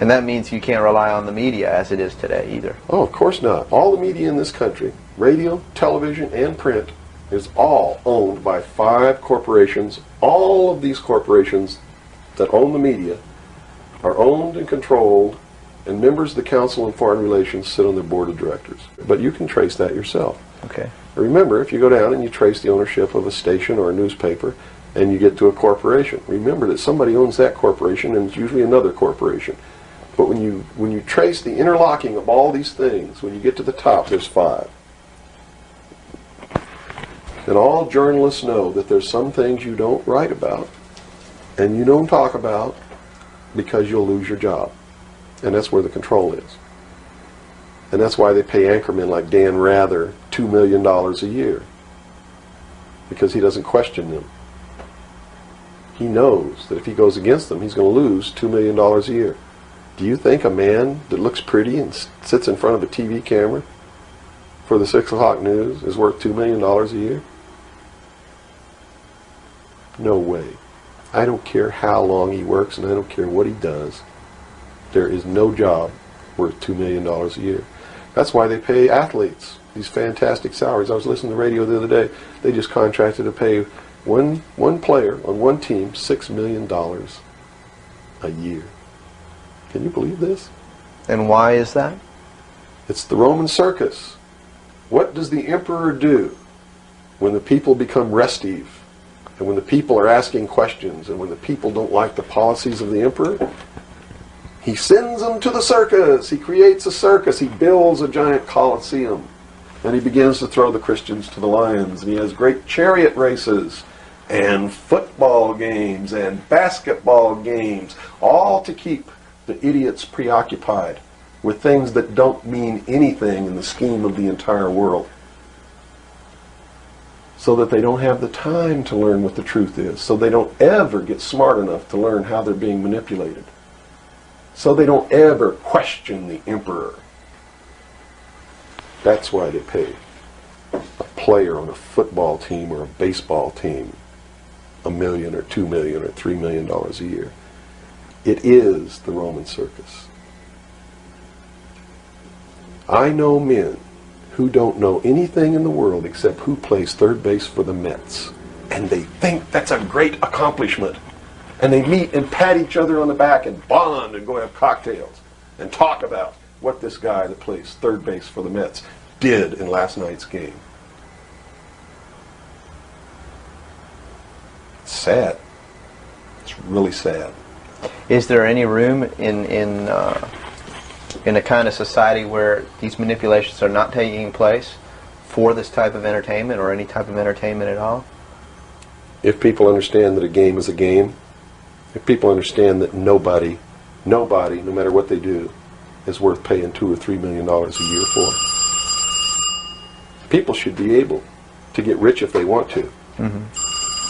And that means you can't rely on the media as it is today either. Oh, of course not. All the media in this country, radio, television, and print, is all owned by 5 corporations. All of these corporations that own the media are owned and controlled, and members of the Council on Foreign Relations sit on their board of directors. But you can trace that yourself. Okay. Remember, if you go down and you trace the ownership of a station or a newspaper, and you get to a corporation, remember that somebody owns that corporation, and it's usually another corporation. But when you trace the interlocking of all these things, when you get to the top, there's 5. And all journalists know that there's some things you don't write about and you don't talk about because you'll lose your job. And that's where the control is. And that's why they pay anchormen like Dan Rather $2 million a year. Because he doesn't question them. He knows that if he goes against them, he's going to lose $2 million a year. Do you think a man that looks pretty and sits in front of a TV camera for the 6 o'clock news is worth $2 million a year? No way. I don't care how long he works and I don't care what he does. There is no job worth $2 million a year. That's why they pay athletes these fantastic salaries. I was listening to the radio the other day. They just contracted to pay one player on one team $6 million a year. Can you believe this? And why is that? It's the Roman circus. What does the emperor do when the people become restive, and when the people are asking questions, and when the people don't like the policies of the emperor? He sends them to the circus. He creates a circus. He builds a giant coliseum. And he begins to throw the Christians to the lions. And he has great chariot races and football games and basketball games, all to keep the idiots preoccupied with things that don't mean anything in the scheme of the entire world, so that they don't have the time to learn what the truth is, so they don't ever get smart enough to learn how they're being manipulated, so they don't ever question the emperor. That's why they pay a player on a football team or a baseball team $1 million or $2 million or $3 million a year. It is the Roman circus. I know men who don't know anything in the world except who plays third base for the Mets. And they think that's a great accomplishment. And they meet and pat each other on the back and bond and go have cocktails and talk about what this guy that plays third base for the Mets did in last night's game. It's sad. It's really sad. Is there any room in a kind of society where these manipulations are not taking place for this type of entertainment or any type of entertainment at all? If people understand that a game is a game, if people understand that nobody, no matter what they do, is worth paying $2 or $3 million a year for, people should be able to get rich if they want to,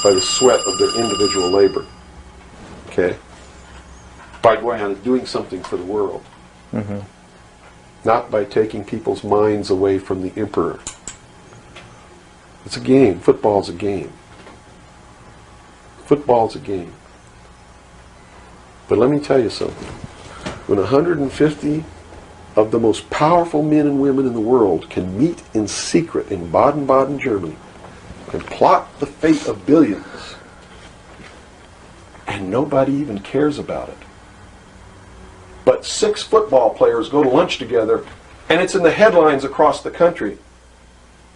by the sweat of their individual labor. Okay? By going out and doing something for the world. Not by taking people's minds away from the emperor. It's a game. Football's a game. Football's a game. But let me tell you something. When 150 of the most powerful men and women in the world can meet in secret in Baden-Baden, Germany, and plot the fate of billions, and nobody even cares about it, but 6 football players go to lunch together, and it's in the headlines across the country,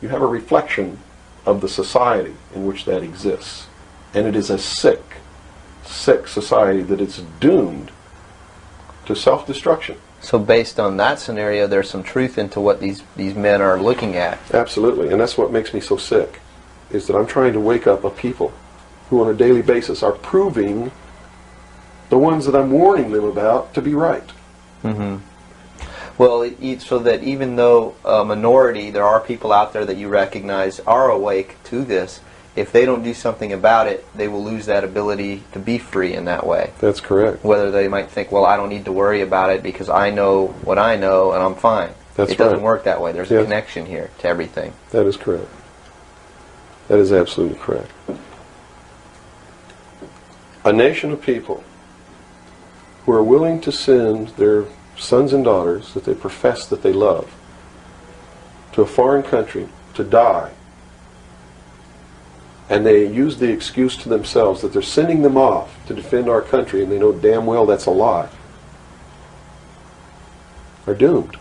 you have a reflection of the society in which that exists. And it is a sick society that is doomed to self-destruction. So based on that scenario, there's some truth into what these men are looking at. Absolutely, and that's what makes me so sick, is that I'm trying to wake up a people who on a daily basis are proving the ones that I'm warning them about to be right. Well, so that even though a minority, there are people out there that you recognize are awake to this, if they don't do something about it, they will lose that ability to be free in that way. That's correct. Whether they might think, well, I don't need to worry about it because I know what I know and I'm fine. That's it doesn't right. work that way. There's a connection here to everything. That is correct. That is absolutely correct. A nation of people who are willing to send their sons and daughters that they profess that they love to a foreign country to die, and they use the excuse to themselves that they're sending them off to defend our country, and they know damn well that's a lie, are doomed.